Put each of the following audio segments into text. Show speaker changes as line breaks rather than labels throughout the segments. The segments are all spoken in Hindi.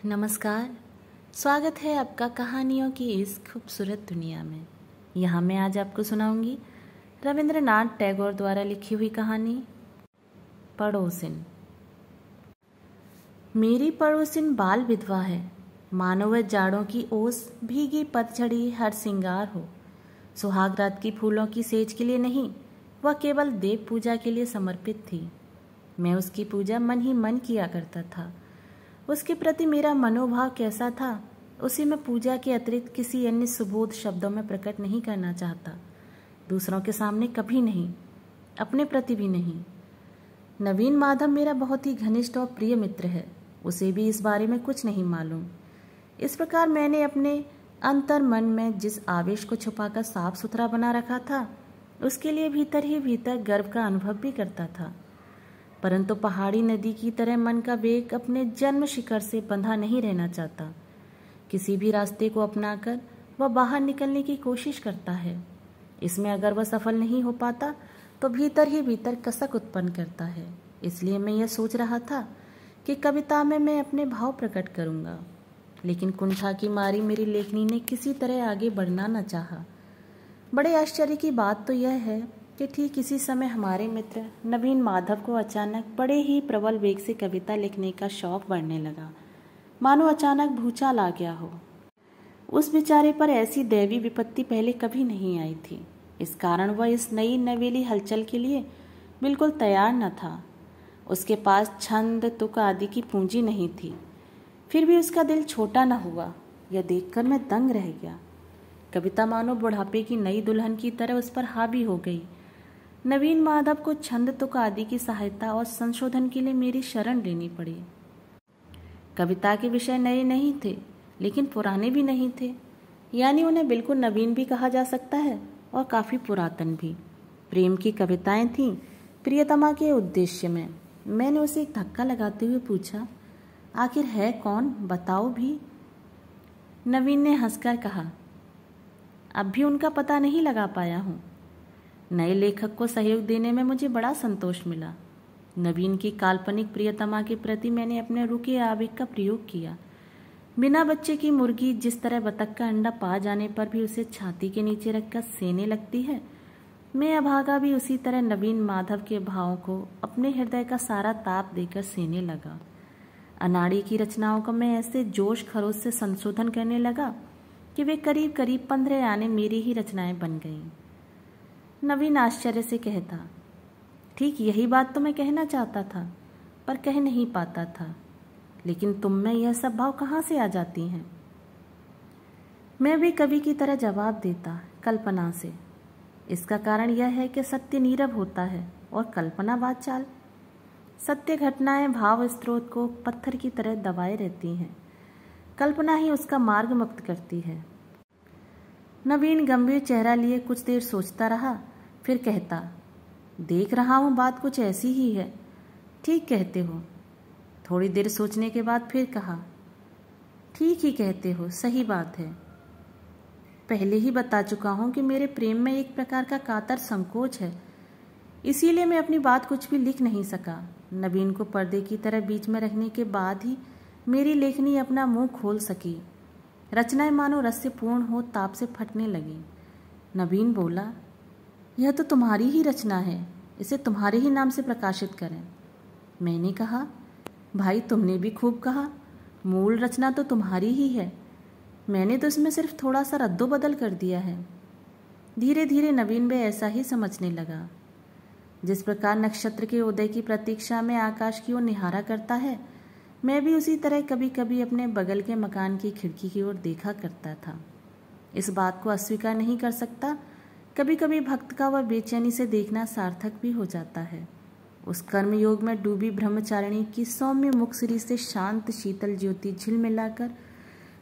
नमस्कार। स्वागत है आपका कहानियों की इस खूबसूरत दुनिया में। यहाँ मैं आज आपको सुनाऊंगी रविंद्रनाथ टैगोर द्वारा लिखी हुई कहानी पड़ोसिन। मेरी पड़ोसिन बाल विधवा है, मानो वह जाड़ों की ओस भीगी पतझड़ी हर सिंगार हो। सुहाग रात की फूलों की सेज के लिए नहीं, वह केवल देव पूजा के लिए समर्पित थी। मैं उसकी पूजा मन ही मन किया करता था। उसके प्रति मेरा मनोभाव कैसा था, उसे मैं पूजा के अतिरिक्त किसी अन्य सुबोध शब्दों में प्रकट नहीं करना चाहता। दूसरों के सामने कभी नहीं, अपने प्रति भी नहीं। नवीन माधव मेरा बहुत ही घनिष्ठ और प्रिय मित्र है, उसे भी इस बारे में कुछ नहीं मालूम। इस प्रकार मैंने अपने अंतर मन में जिस आवेश को छुपाकर साफ सुथरा बना रखा था, उसके लिए भीतर ही भीतर गर्व का अनुभव भी करता था। परंतु पहाड़ी नदी की तरह मन का वेग अपने जन्म शिखर से बंधा नहीं रहना चाहता। किसी भी रास्ते को अपनाकर वह बाहर निकलने की कोशिश करता है। इसमें अगर वह सफल नहीं हो पाता तो भीतर ही भीतर कसक उत्पन्न करता है। इसलिए मैं यह सोच रहा था कि कविता में मैं अपने भाव प्रकट करूँगा, लेकिन कुंठा की मारी मेरी लेखनी ने किसी तरह आगे बढ़ना न चाहा। बड़े आश्चर्य की बात तो यह है कि ठीक इसी समय हमारे मित्र नवीन माधव को अचानक बड़े ही प्रबल वेग से कविता लिखने का शौक बढ़ने लगा, मानो अचानक भूचाल आ गया हो। उस बेचारे पर ऐसी दैवी विपत्ति पहले कभी नहीं आई थी। इस कारण वह इस नई नवेली हलचल के लिए बिल्कुल तैयार न था। उसके पास छंद तुक आदि की पूंजी नहीं थी। फिर भी उसका दिल छोटा न हुआ। यह देखकर मैं दंग रह गया। कविता मानो बुढ़ापे की नई दुल्हन की तरह उस पर हावी हो गई। नवीन माधव को छंद तुक आदि की सहायता और संशोधन के लिए मेरी शरण लेनी पड़ी। कविता के विषय नए नहीं थे, लेकिन पुराने भी नहीं थे, यानी उन्हें बिल्कुल नवीन भी कहा जा सकता है और काफ़ी पुरातन भी। प्रेम की कविताएं थीं, प्रियतमा के उद्देश्य में। मैंने उसे एक धक्का लगाते हुए पूछा, आखिर है कौन, बताओ भी। नवीन ने हंसकर कहा, अब भी उनका पता नहीं लगा पाया हूँ। नए लेखक को सहयोग देने में मुझे बड़ा संतोष मिला। नवीन की काल्पनिक प्रियतमा के प्रति मैंने अपने रुके आवेग का प्रयोग किया। बिना बच्चे की मुर्गी जिस तरह बतख का अंडा पा जाने पर भी उसे छाती के नीचे रखकर सेने लगती है, मैं अभागा भी उसी तरह नवीन माधव के भावों को अपने हृदय का सारा ताप देकर सेने लगा। अनाड़ी की रचनाओं का मैं ऐसे जोश खरोश से संशोधन करने लगा कि वे करीब करीब 15 आने मेरी ही रचनाएं बन गईं। नवीन आश्चर्य से कहता, ठीक यही बात तो मैं कहना चाहता था, पर कह नहीं पाता था। लेकिन तुम में यह सब भाव कहाँ से आ जाती हैं? मैं भी कवि की तरह जवाब देता, कल्पना से। इसका कारण यह है कि सत्य नीरव होता है और कल्पना वाचाल। सत्य घटनाएं भाव स्रोत को पत्थर की तरह दबाए रहती हैं, कल्पना ही उसका मार्ग मुक्त करती है। नवीन गंभीर चेहरा लिए कुछ देर सोचता रहा, फिर कहता, देख रहा हूँ बात कुछ ऐसी ही है। ठीक कहते हो। थोड़ी देर सोचने के बाद फिर कहा, ठीक ही कहते हो, सही बात है। पहले ही बता चुका हूँ कि मेरे प्रेम में एक प्रकार का कातर संकोच है, इसीलिए मैं अपनी बात कुछ भी लिख नहीं सका। नवीन को पर्दे की तरह बीच में रखने के बाद ही मेरी लेखनी अपना मुंह खोल सकी। रचनाएं मानो रस से पूर्ण हो ताप से फटने लगी। नवीन बोला, यह तो तुम्हारी ही रचना है, इसे तुम्हारे ही नाम से प्रकाशित करें। मैंने कहा, भाई तुमने भी खूब कहा, मूल रचना तो तुम्हारी ही है, मैंने तो इसमें सिर्फ थोड़ा सा रद्दो बदल कर दिया है। धीरे धीरे नवीन भी ऐसा ही समझने लगा। जिस प्रकार नक्षत्र के उदय की प्रतीक्षा में आकाश की ओर निहारा करता है, मैं भी उसी तरह कभी कभी अपने बगल के मकान की खिड़की की ओर देखा करता था। इस बात को अस्वीकार नहीं कर सकता, कभी कभी भक्त का वह बेचैनी से देखना सार्थक भी हो जाता है। उस कर्मयोग में डूबी ब्रह्मचारिणी की सौम्य मुखश्री से शांत शीतल ज्योति झिलमिलाकर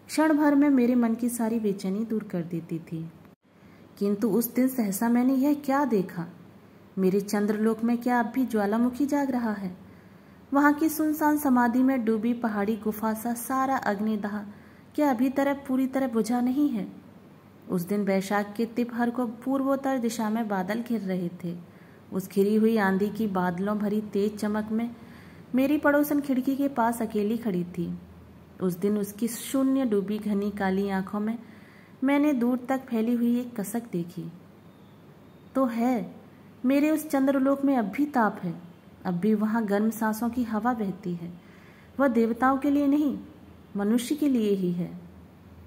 क्षण भर में मेरे मन की सारी बेचैनी दूर कर देती थी। किंतु उस दिन सहसा मैंने यह क्या देखा, मेरे चंद्रलोक में क्या अब भी ज्वालामुखी जाग रहा है? वहाँ की सुनसान समाधि में डूबी पहाड़ी गुफा सा सारा अग्निदाह क्या अभी तरह पूरी तरह बुझा नहीं है? उस दिन वैशाख के तिपहर को पूर्वोत्तर दिशा में बादल घिर रहे थे। उस घिरी हुई आंधी की बादलों भरी तेज चमक में मेरी पड़ोसन खिड़की के पास अकेली खड़ी थी। उस दिन उसकी शून्य डूबी घनी काली आंखों में मैंने दूर तक फैली हुई एक कसक देखी। तो है, मेरे उस चंद्रलोक में अब भी ताप है, अब भी वहाँ गर्म सांसों की हवा बहती है। वह देवताओं के लिए नहीं, मनुष्य के लिए ही है।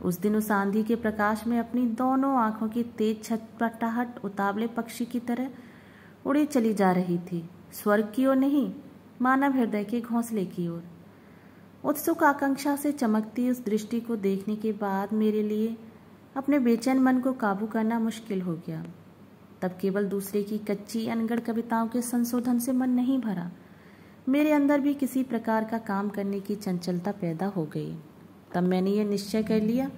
उस दिन उस आंधी के प्रकाश में अपनी दोनों आंखों की तेज छटपटाहट उतावले पक्षी की तरह उड़ी चली जा रही थी, स्वर्ग की ओर नहीं, मानव हृदय के घोंसले की ओर। उत्सुक आकांक्षा से चमकती उस दृष्टि को देखने के बाद मेरे लिए अपने बेचैन मन को काबू करना मुश्किल हो गया। तब केवल दूसरे की कच्ची अनगढ़ कविताओं के संशोधन से मन नहीं भरा, मेरे अंदर भी किसी प्रकार का काम करने की चंचलता पैदा हो गई। तब मैंने यह निश्चय कर लिया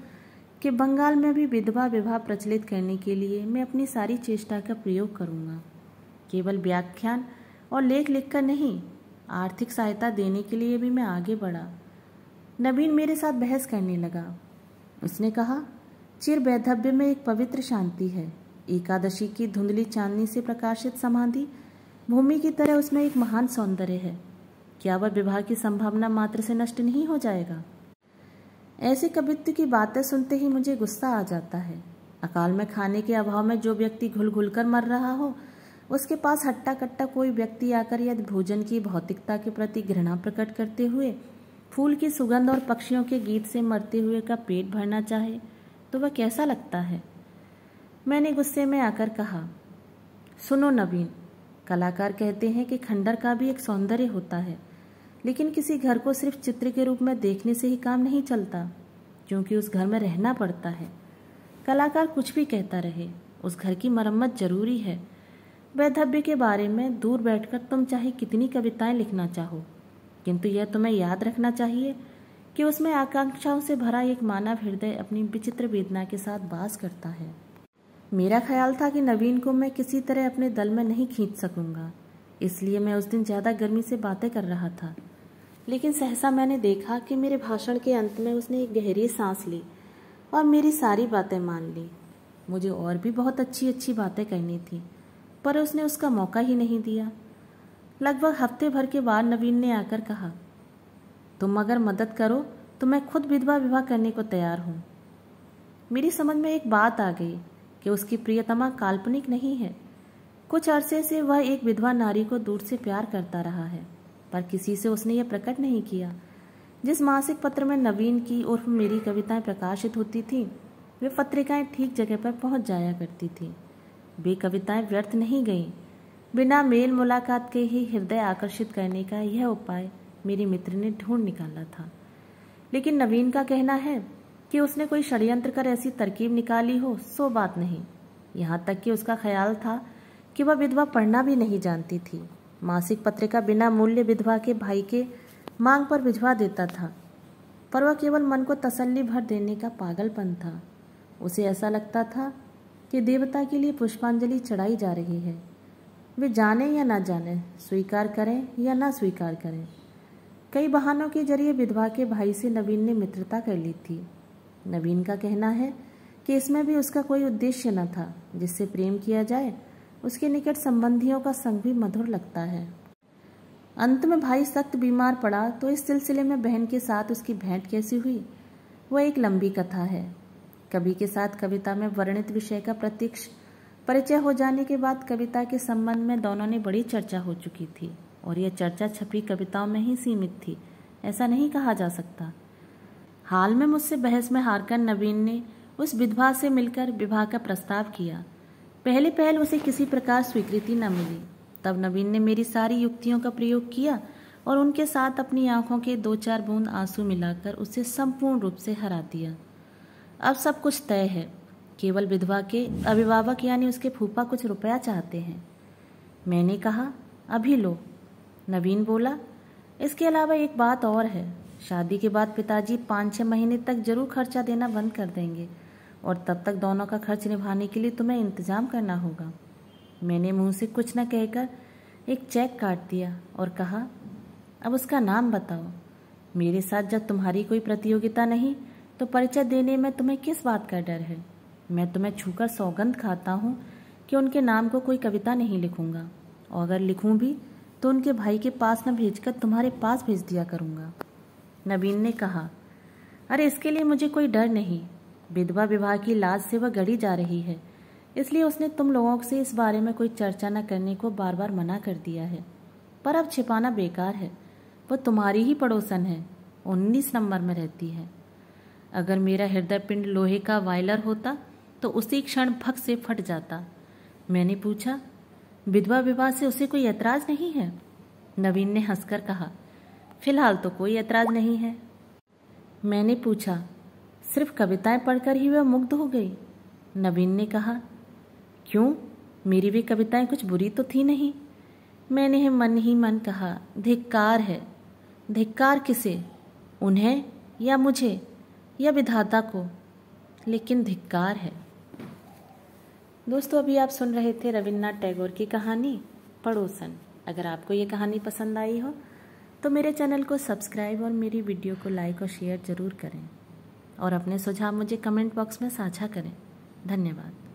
कि बंगाल में भी विधवा विवाह प्रचलित करने के लिए मैं अपनी सारी चेष्टा का प्रयोग करूँगा। केवल व्याख्यान और लेख लिखकर नहीं, आर्थिक सहायता देने के लिए भी मैं आगे बढ़ा। नवीन मेरे साथ बहस करने लगा। उसने कहा, चिर वैधव्य में एक पवित्र शांति है। एकादशी की धुंधली चांदनी से प्रकाशित समाधि भूमि की तरह उसमें एक महान सौंदर्य है। क्या वह विवाह की संभावना मात्र से नष्ट नहीं हो जाएगा? ऐसे कवित्व की बातें सुनते ही मुझे गुस्सा आ जाता है। अकाल में खाने के अभाव में जो व्यक्ति घुल घुल कर मर रहा हो, उसके पास हट्टा कट्टा कोई व्यक्ति आकर यदि भोजन की भौतिकता के प्रति घृणा प्रकट करते हुए फूल की सुगंध और पक्षियों के गीत से मरते हुए का पेट भरना चाहे तो वह कैसा लगता है? मैंने गुस्से में आकर कहा, सुनो नवीन, कलाकार कहते हैं कि खंडर का भी एक सौंदर्य होता है, लेकिन किसी घर को सिर्फ चित्र के रूप में देखने से ही काम नहीं चलता, क्योंकि उस घर में रहना पड़ता है। कलाकार कुछ भी कहता रहे, उस घर की मरम्मत जरूरी है। वैधव्य के बारे में दूर बैठकर तुम चाहे कितनी कविताएं लिखना चाहो, किंतु यह तुम्हें याद रखना चाहिए कि उसमें आकांक्षाओं से भरा एक मानव हृदय अपनी विचित्र वेदना के साथ वास करता है। मेरा ख्याल था कि नवीन को मैं किसी तरह अपने दल में नहीं खींच सकूंगा, इसलिए मैं उस दिन ज़्यादा गर्मी से बातें कर रहा था। लेकिन सहसा मैंने देखा कि मेरे भाषण के अंत में उसने एक गहरी सांस ली और मेरी सारी बातें मान ली। मुझे और भी बहुत अच्छी अच्छी बातें करनी थी, पर उसने उसका मौका ही नहीं दिया। लगभग हफ्ते भर के बाद नवीन ने आकर कहा, तुम अगर मदद करो तो मैं खुद विधवा विवाह करने को तैयार हूँ। मेरी समझ में एक बात आ गई कि उसकी प्रियतमा काल्पनिक नहीं है। कुछ अरसे से वह एक विधवा नारी को दूर से प्यार करता रहा है, पर किसी से उसने यह प्रकट नहीं किया। जिस मासिक पत्र में नवीन की उर्फ मेरी कविताएं प्रकाशित होती थी, वे पत्रिकाएं ठीक जगह पर पहुंच जाया करती थी। वे कविताएं व्यर्थ नहीं गईं। बिना मेल मुलाकात के ही हृदय आकर्षित करने का यह उपाय मेरे मित्र ने ढूंढ निकाला था। लेकिन नवीन का कहना है कि उसने कोई षड्यंत्र कर ऐसी तरकीब निकाली हो, सो बात नहीं। यहाँ तक कि उसका ख्याल था कि वह विधवा पढ़ना भी नहीं जानती थी। मासिक पत्रिका बिना मूल्य विधवा के भाई के मांग पर भिजवा देता था, पर वह केवल मन को तसल्ली भर देने का पागलपन था। उसे ऐसा लगता था कि देवता के लिए पुष्पांजलि चढ़ाई जा रही है। वे जाने या ना जाने, स्वीकार करें या ना स्वीकार करें। कई बहानों के जरिए विधवा के भाई से नवीन ने मित्रता कर ली थी। नवीन का कहना है कि इसमें भी उसका कोई उद्देश्य न था। जिससे प्रेम किया जाए उसके निकट संबंधियों का संग भी मधुर लगता है। अंत में भाई सख्त बीमार पड़ा तो इस सिलसिले में बहन के साथ उसकी भेंट कैसी हुई, वह एक लंबी कथा है। कवि के साथ कविता में वर्णित विषय का प्रत्यक्ष परिचय हो जाने के बाद कविता के संबंध में दोनों ने बड़ी चर्चा हो चुकी थी, और यह चर्चा छपी कविताओं में ही सीमित थी, ऐसा नहीं कहा जा सकता। हाल में मुझसे बहस में हारकर नवीन ने उस विधवा से मिलकर विवाह का प्रस्ताव किया। पहले पहल उसे किसी प्रकार स्वीकृति न मिली। तब नवीन ने मेरी सारी युक्तियों का प्रयोग किया और उनके साथ अपनी आंखों के 2-4 बूंद आंसू मिलाकर उसे संपूर्ण रूप से हरा दिया। अब सब कुछ तय है। केवल विधवा के अभिभावक यानी उसके फूफा कुछ रुपया चाहते हैं। मैंने कहा, अभी लो। नवीन बोला, इसके अलावा एक बात और है। शादी के बाद पिताजी 5-6 महीने तक जरूर खर्चा देना बंद कर देंगे, और तब तक दोनों का खर्च निभाने के लिए तुम्हें इंतजाम करना होगा। मैंने मुंह से कुछ न कहकर एक चेक काट दिया और कहा, अब उसका नाम बताओ। मेरे साथ जब तुम्हारी कोई प्रतियोगिता नहीं तो परिचय देने में तुम्हें किस बात का डर है? मैं तुम्हें छूकर सौगंध खाता हूँ कि उनके नाम को कोई कविता नहीं लिखूंगा, और अगर लिखूं भी तो उनके भाई के पास न भेजकर तुम्हारे पास भेज दिया करूँगा। नवीन ने कहा, अरे इसके लिए मुझे कोई डर नहीं। विधवा विवाह की लाज से वह गड़ी जा रही है, इसलिए उसने तुम लोगों से इस बारे में कोई चर्चा न करने को बार बार मना कर दिया है। पर अब छिपाना बेकार है, वह तुम्हारी ही पड़ोसन है, 19 नंबर में रहती है। अगर मेरा हृदय पिंड लोहे का वायलर होता तो उसी क्षण भग से फट जाता। मैंने पूछा, विधवा विवाह से उसे कोई ऐतराज नहीं है? नवीन ने हंसकर कहा, फिलहाल तो कोई ऐतराज नहीं है। मैंने पूछा, सिर्फ कविताएं पढ़कर ही वह मुग्ध हो गई? नवीन ने कहा, क्यों, मेरी भी कविताएं कुछ बुरी तो थी नहीं। मैंने मन ही मन कहा, धिक्कार है। धिक्कार किसे? उन्हें या मुझे या विधाता को? लेकिन धिक्कार है। दोस्तों, अभी आप सुन रहे थे रविन्द्रनाथ टैगोर की कहानी पड़ोसन। अगर आपको ये कहानी पसंद आई हो तो मेरे चैनल को सब्सक्राइब और मेरी वीडियो को लाइक और शेयर ज़रूर करें और अपने सुझाव मुझे कमेंट बॉक्स में साझा करें। धन्यवाद।